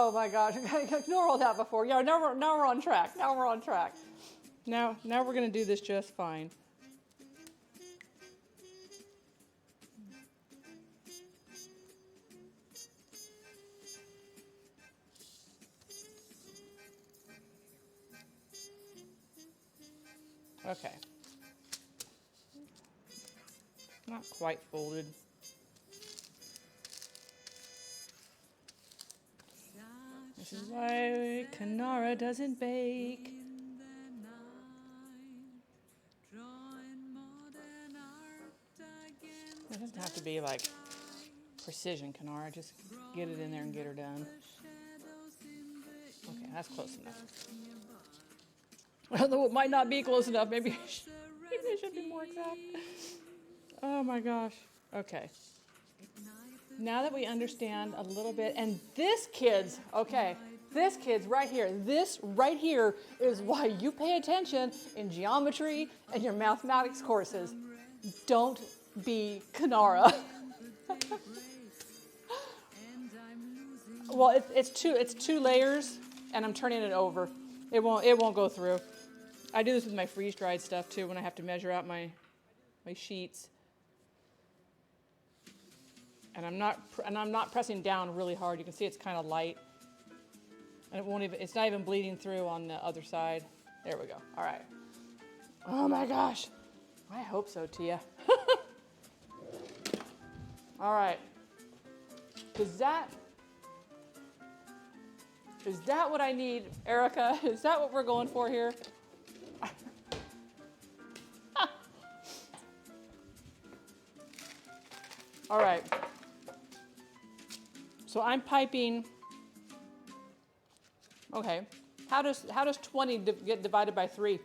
Oh my gosh, ignore all that before. Yeah, now we're on track. Now we're on track. Now we're gonna do this just fine. Okay. Not quite folded. This is why Kanara doesn't bake. It doesn't have to be like precision, Kanara. Just get it in there and get her done. Okay, that's close enough. Although it might not be close enough. Maybe it should be more exact. Oh my gosh. Okay. Now that we understand a little bit, and this, kids, okay, this, kids, right here, this right here is why you pay attention in geometry and your mathematics courses. Don't be Kanara. Well, it's two layers, and I'm turning it over. It won't go through. I do this with my freeze-dried stuff too when I have to measure out my sheets. And I'm not pressing down really hard. You can see it's kind of light. And it's not even bleeding through on the other side. There we go. All right. Oh my gosh. I hope so, Tia. All right. Is that what I need, Erica? Is that what we're going for here? All right. So I'm piping. Okay. How does 20 get divided by 3?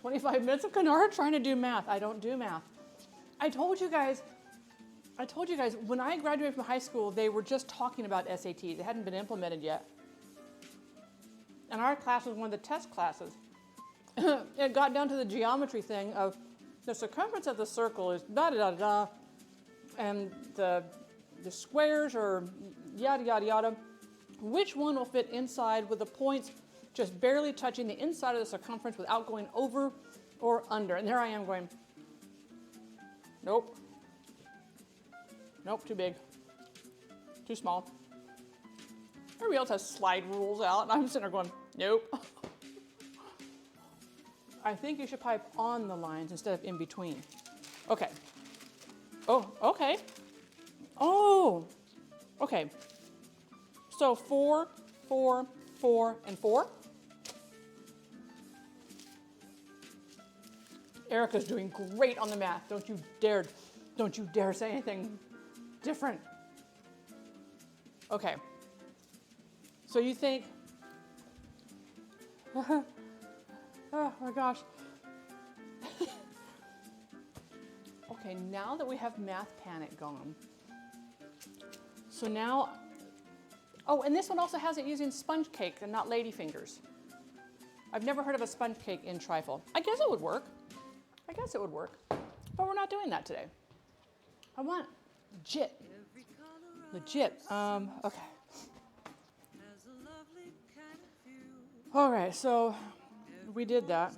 25 minutes of Kanara trying to do math. I don't do math. I told you guys, when I graduated from high school, they were just talking about SATs. They hadn't been implemented yet. And our class was one of the test classes. It got down to the geometry thing of the circumference of the circle is da-da-da-da, and the squares are yada, yada, yada. Which one will fit inside with the points just barely touching the inside of the circumference without going over or under? And there I am going, nope. Nope, too big. Too small. Everybody else has slide rules out, and I'm sitting there going, nope. I think you should pipe on the lines instead of in between. Okay. Oh, okay. Oh, okay. So 4, 4, 4, and 4. Erica's doing great on the math. Don't you dare say anything different. Okay. So you think, oh my gosh. Okay, now that we have math panic gone. So now, oh, and this one also has it using sponge cake and not ladyfingers. I've never heard of a sponge cake in trifle. I guess it would work. But we're not doing that today. I want legit. Okay. All right, so we did that.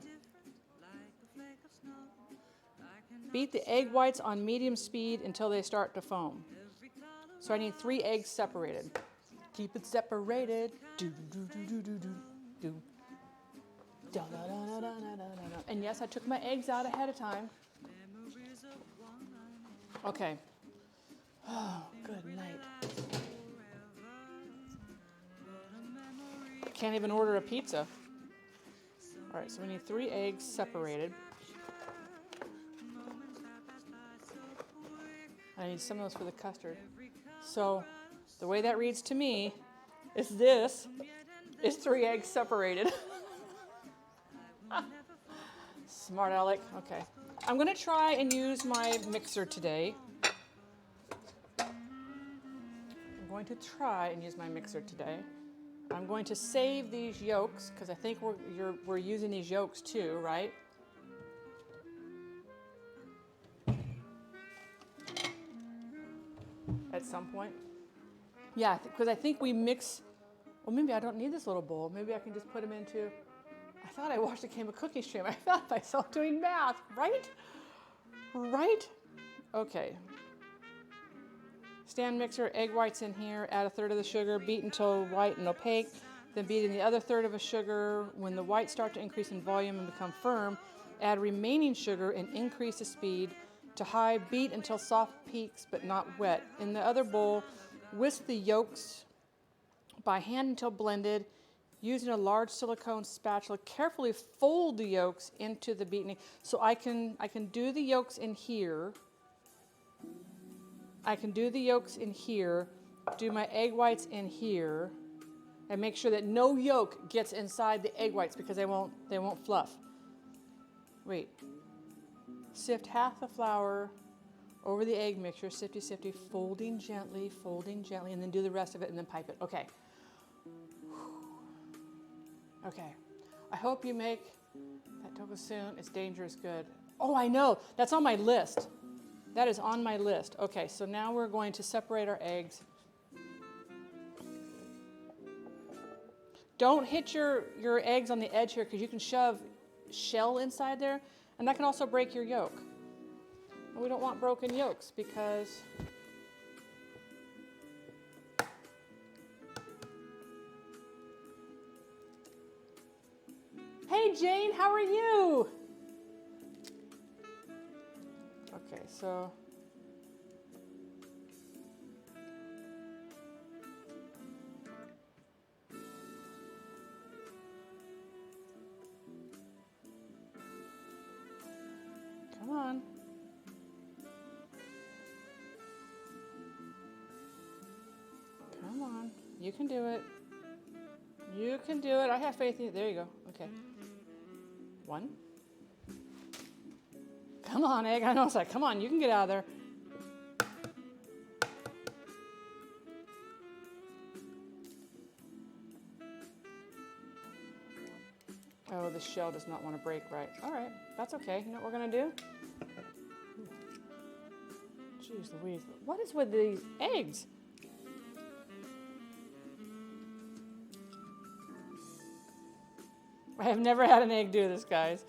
Beat the egg whites on medium speed until they start to foam. So I need 3 eggs separated. Keep it separated. Do do do do do do do. Da, da, da, da, da, da, da, da. And yes, I took my eggs out ahead of time. Okay. Oh, good night. Can't even order a pizza. All right, so we need 3 eggs separated. I need some of those for the custard. So the way that reads to me is this is 3 eggs separated. Smart aleck. Okay. I'm going to try and use my mixer today. I'm going to save these yolks because I think we're using these yolks too, right? At some point. Yeah, because I think we mix, well, maybe I don't need this little bowl. Maybe I can just put them into, I thought I watched a game of Cookie Stream. I found myself doing math, right? Right? Okay. Stand mixer, egg whites in here, add a third of the sugar, beat until white and opaque, then beat in the other third of a sugar. When the whites start to increase in volume and become firm, add remaining sugar and increase the speed to high, beat until soft peaks but not wet. In the other bowl, whisk the yolks by hand until blended. Using a large silicone spatula, carefully fold the yolks into the beaten egg. So I can do the yolks in here. I can do the yolks in here, do my egg whites in here, and make sure that no yolk gets inside the egg whites because they won't fluff. Wait. Sift half the flour over the egg mixture, sifty, sifty, folding gently, and then do the rest of it and then pipe it. Okay. Okay. I hope you make that dough soon. It's dangerous good. Oh, I know. That's on my list. That is on my list. Okay, so now we're going to separate our eggs. Don't hit your eggs on the edge here because you can shove shell inside there, and that can also break your yolk. And we don't want broken yolks because hey Jane, how are you? Okay, so come on. Come on. You can do it. You can do it. I have faith in you. There you go. Okay. 1. Come on, egg. I know it's like, come on, you can get out of there. Oh, the shell does not want to break right. All right, that's okay. You know what we're going to do? Jeez Louise. What is with these eggs? I have never had an egg do this, guys.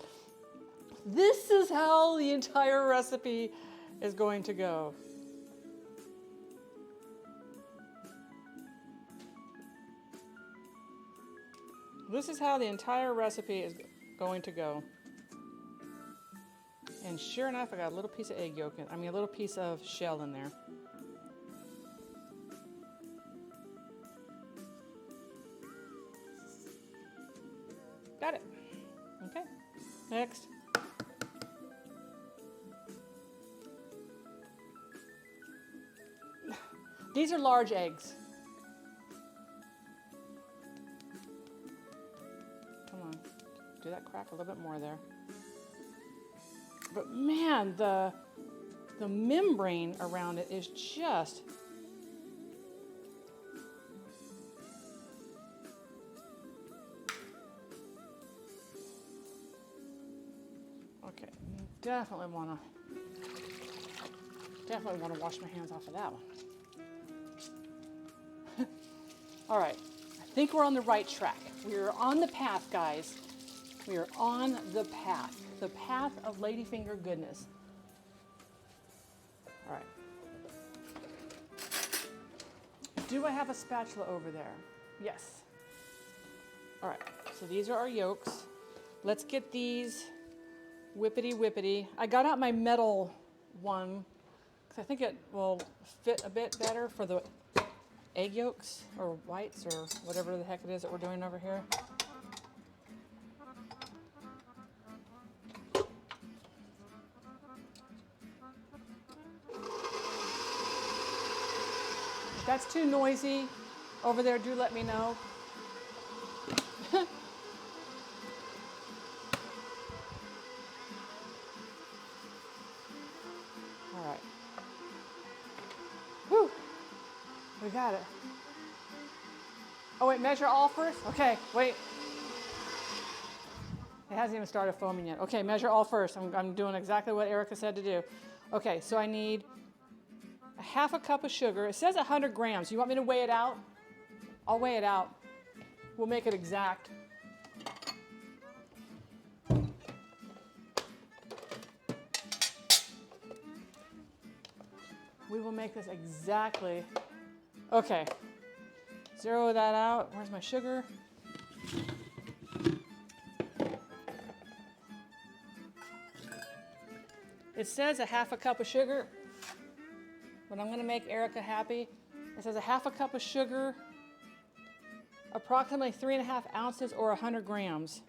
This is how the entire recipe is going to go. This is how the entire recipe is going to go. And sure enough, I got a little piece of egg yolk a little piece of shell in there. Got it. Okay. Next. These are large eggs. Come on. Do that crack a little bit more there. But man, the membrane around it is just okay. Definitely want to wash my hands off of that one. All right, I think we're on the right track. We are on the path, guys. We are on the path of ladyfinger goodness. All right. Do I have a spatula over there? Yes. All right, so these are our yolks. Let's get these whippity. I got out my metal one because I think it will fit a bit better for the egg yolks or whites or whatever the heck it is that we're doing over here. If that's too noisy over there, do let me know. All right. Whew. We got it. Oh, wait, measure all first? Okay, wait. It hasn't even started foaming yet. Okay, measure all first. I'm doing exactly what Erica said to do. Okay, so I need a half a cup of sugar. It says 100 grams. You want me to weigh it out? I'll weigh it out. We'll make it exact. We will make this exactly. Okay. Zero that out. Where's my sugar? It says a half a cup of sugar, but I'm going to make Erica happy. It says a half a cup of sugar, approximately 3.5 ounces or 100 grams.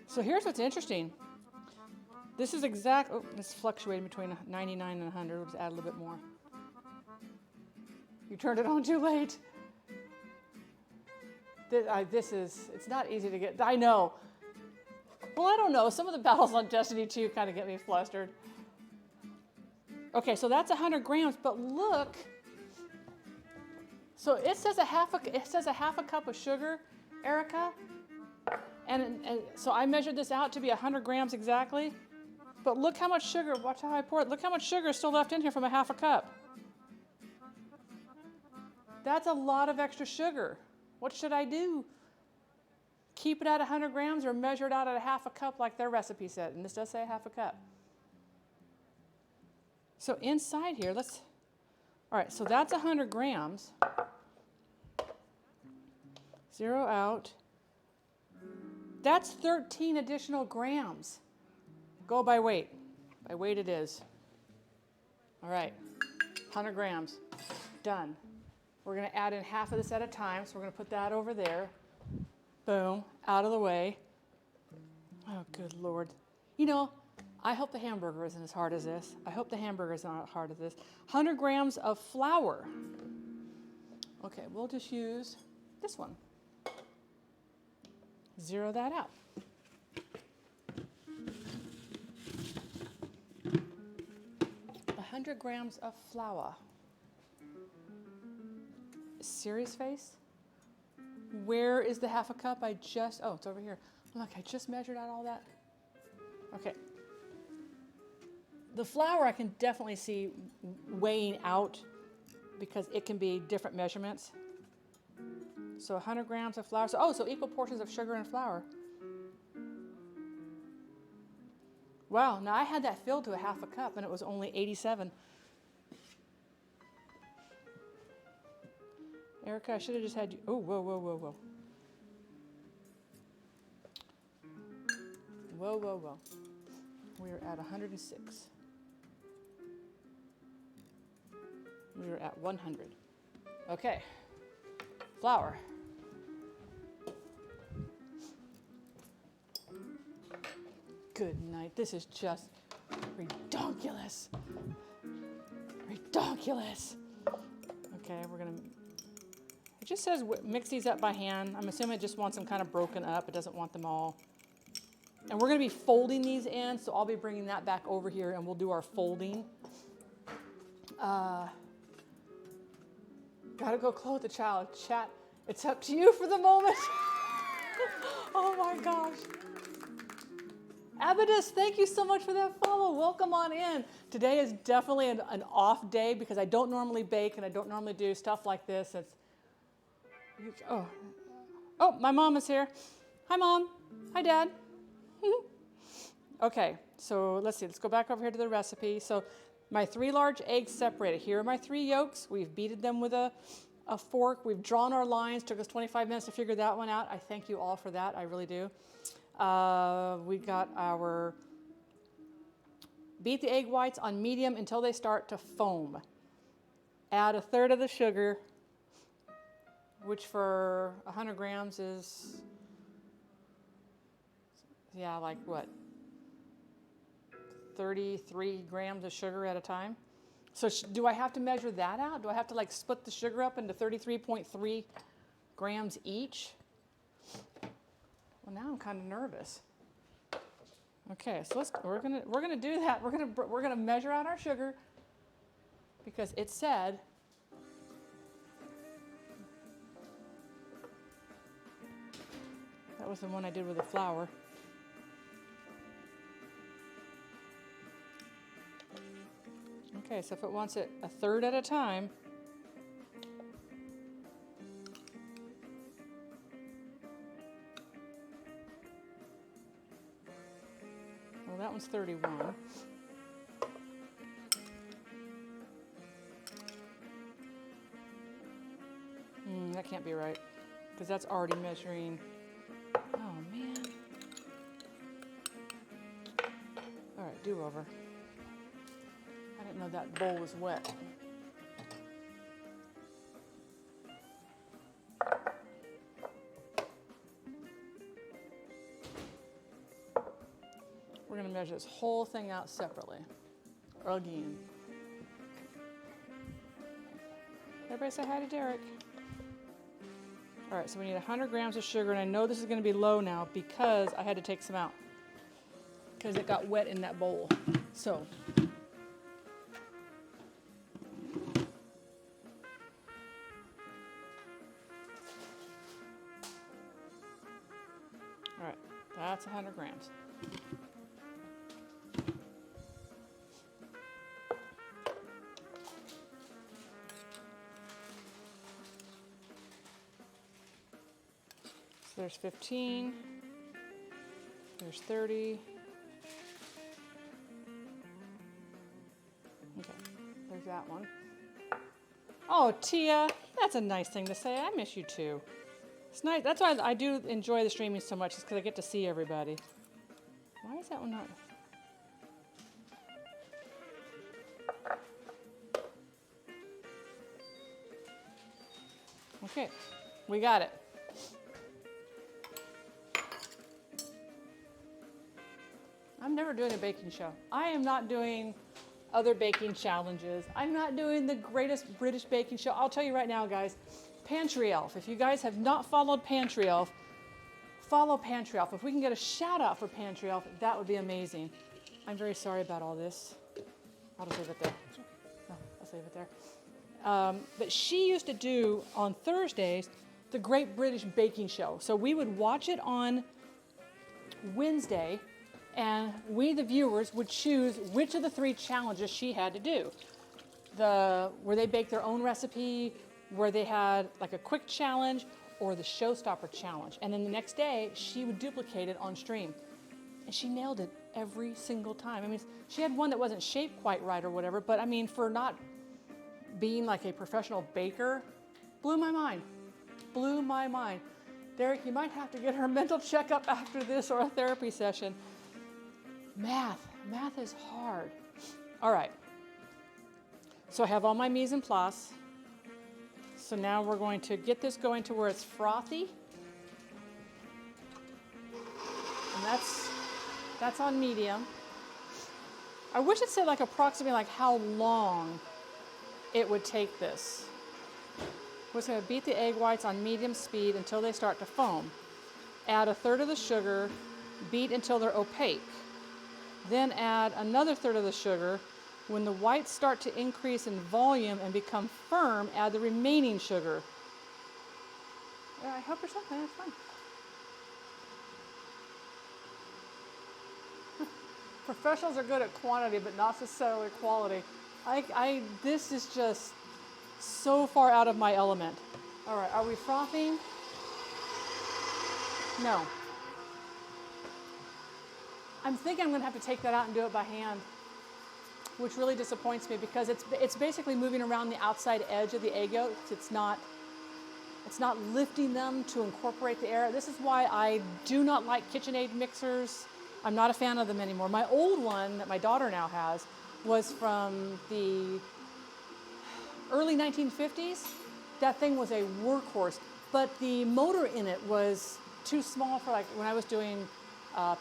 So here's what's interesting. This is exact, oh, it's fluctuating between 99 and 100. We'll just add a little bit more. You turned it on too late. It's not easy to get, I know. Well, I don't know. Some of the battles on Destiny 2 kind of get me flustered. Okay, so that's 100 grams, but look. So it says a half a cup of sugar, Erica. And so I measured this out to be 100 grams exactly. But look how much sugar, watch how I pour it. Look how much sugar is still left in here from a half a cup. That's a lot of extra sugar. What should I do? Keep it at 100 grams or measure it out at a half a cup like their recipe said? And this does say a half a cup. So inside here, all right, so that's 100 grams. Zero out. That's 13 additional grams. Go by weight. By weight it is. All right, 100 grams. Done. We're going to add in half of this at a time, so we're going to put that over there. Boom, out of the way. Oh, good Lord. You know, I hope the hamburger isn't as hard as this. I hope the hamburger is not as hard as this. 100 grams of flour. Okay, we'll just use this one. Zero that out. A 100 grams of flour. Serious face? Where is the half a cup? Oh, it's over here. Look, I just measured out all that. Okay. The flour I can definitely see weighing out because it can be different measurements. So 100 grams of flour. So equal portions of sugar and flour. Wow, now I had that filled to a half a cup and it was only 87. Erica, I should have just had you. Oh, whoa, whoa, whoa, whoa. Whoa, whoa, whoa. We are at 106. We are at 100. Okay. Flour. Good night. This is just redonkulous. Redonkulous. Okay, we're going to... It just says mix these up by hand. I'm assuming it just wants them kind of broken up. It doesn't want them all. And we're going to be folding these in, so I'll be bringing that back over here and we'll do our folding. Gotta go clothe the child. Chat, it's up to you for the moment. Oh my gosh. Abadus, thank you so much for that follow. Welcome on in. Today is definitely an off day because I don't normally bake and I don't normally do stuff like this. Oh, my mom is here. Hi, Mom. Hi, Dad. Okay, so let's see. Let's go back over here to the recipe. So my 3 large eggs separated. Here are my 3 yolks. We've beaten them with a fork. We've drawn our lines. Took us 25 minutes to figure that one out. I thank you all for that. I really do. We got our... Beat the egg whites on medium until they start to foam. Add 1/3 of the sugar, which for 100 grams is... Yeah, like what? 33 grams of sugar at a time. So do I have to measure that out? Do I have to like split the sugar up into 33.3 grams each? Well, now I'm kind of nervous. Okay, so we're gonna do that. We're gonna measure out our sugar because it said That was the one I did with the flour. Okay, so if it wants it a third at a time, well, that one's 31. That can't be right, because that's already measuring. Oh, man. All right, do over. I didn't know that bowl was wet. We're going to measure this whole thing out separately. Again. Everybody say hi to Derek. All right, so we need 100 grams of sugar, and I know this is going to be low now because I had to take some out because it got wet in that bowl. So, all right, that's 100 grams. There's 15, there's 30. Okay, there's that one. Oh, Tia, that's a nice thing to say. I miss you too. It's nice. That's why I do enjoy the streaming so much, is because I get to see everybody. Why is that one not? Okay, we got it. I'm never doing a baking show. I am not doing other baking challenges. I'm not doing the greatest British baking show. I'll tell you right now, guys, Pantry Elf. If you guys have not followed Pantry Elf, follow Pantry Elf. If we can get a shout out for Pantry Elf, that would be amazing. I'm very sorry about all this. I'll just leave it there. No, I'll leave it there. But she used to do on Thursdays the Great British Baking Show. So we would watch it on Wednesday, and we, the viewers, would choose which of the 3 challenges she had to do. Where they baked their own recipe, where they had like a quick challenge, or the showstopper challenge. And then the next day, she would duplicate it on stream. And she nailed it every single time. I mean, she had one that wasn't shaped quite right or whatever, but I mean, for not being like a professional baker, blew my mind. Blew my mind. Derek, you might have to get her a mental checkup after this, or a therapy session. Math is hard. All right, so I have all my mise en place. So now we're going to get this going to where it's frothy. And that's on medium. I wish it said like approximately like how long it would take this. We're just gonna beat the egg whites on medium speed until they start to foam. Add a third of the sugar, beat until they're opaque. Then add another third of the sugar. When the whites start to increase in volume and become firm, add the remaining sugar. I hope there's something, that's fine. Professionals are good at quantity, but not necessarily quality. This is just so far out of my element. All right, are we frothing? No. I'm thinking I'm gonna have to take that out and do it by hand, which really disappoints me because it's basically moving around the outside edge of the egg yolks. It's not lifting them to incorporate the air. This is why I do not like KitchenAid mixers. I'm not a fan of them anymore. My old one that my daughter now has was from the early 1950s. That thing was a workhorse, but the motor in it was too small for like when I was doing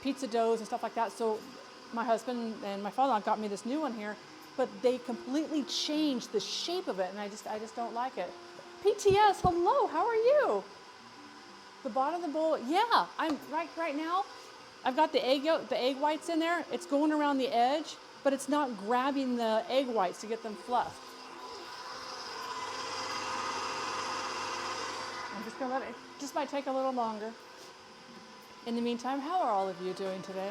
pizza doughs and stuff like that. So my husband and my father-in-law got me this new one here, but they completely changed the shape of it, and I just don't like it. PTS, hello, how are you? The bottom of the bowl, yeah, I'm right now. I've got the egg whites in there. It's going around the edge, but it's not grabbing the egg whites to get them fluffed. I'm just gonna let it. Just might take a little longer. In the meantime, how are all of you doing today?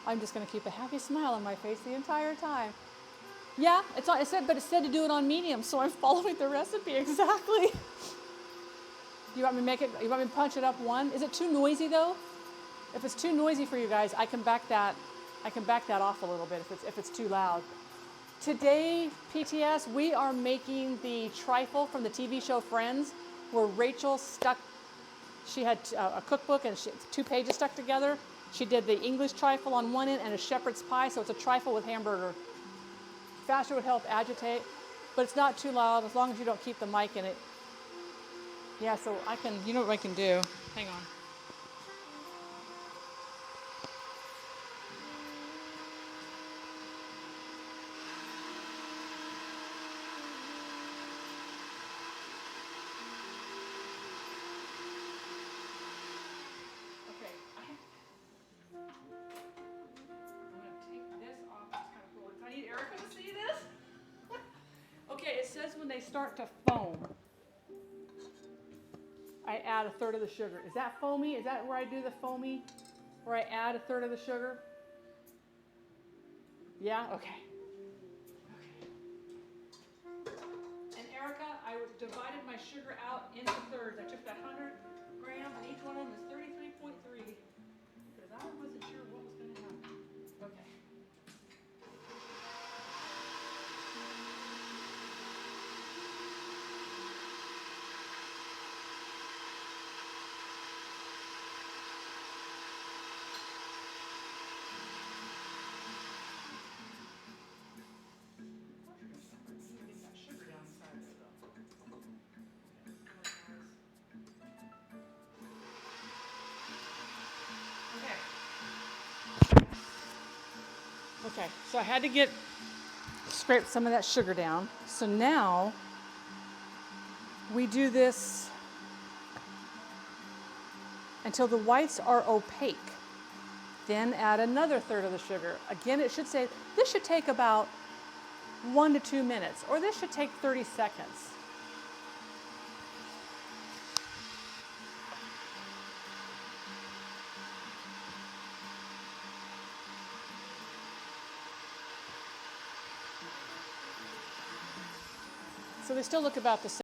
I'm just going to keep a happy smile on my face the entire time. Yeah, it said to do it on medium, so I'm following the recipe exactly. You want me to make it? You want me to punch it up one? Is it too noisy though? If it's too noisy for you guys, I can back that off a little bit if it's too loud. Today, PTS, we are making the trifle from the TV show Friends, where Rachel she had a cookbook and 2 pages stuck together. She did the English trifle on one end and a shepherd's pie, so it's a trifle with hamburger. Faster would help agitate, but it's not too loud as long as you don't keep the mic in it. Yeah, so you know what I can do? Hang on. Okay, it says when they start to foam, I add 1/3 of the sugar. Is that foamy? Is that where I do the foamy? Where I add 1/3 of the sugar? Yeah? Okay. And Erica, I divided my sugar out into thirds. I took that 100 grams and each one of them is 33.3 because I wasn't sure what was going to happen. Okay. Okay, so I had to scrape some of that sugar down. So now we do this until the whites are opaque. Then add another 1/3 of the sugar. Again, it should say, this should take about 1 to 2 minutes, or this should take 30 seconds. So they still look about the same.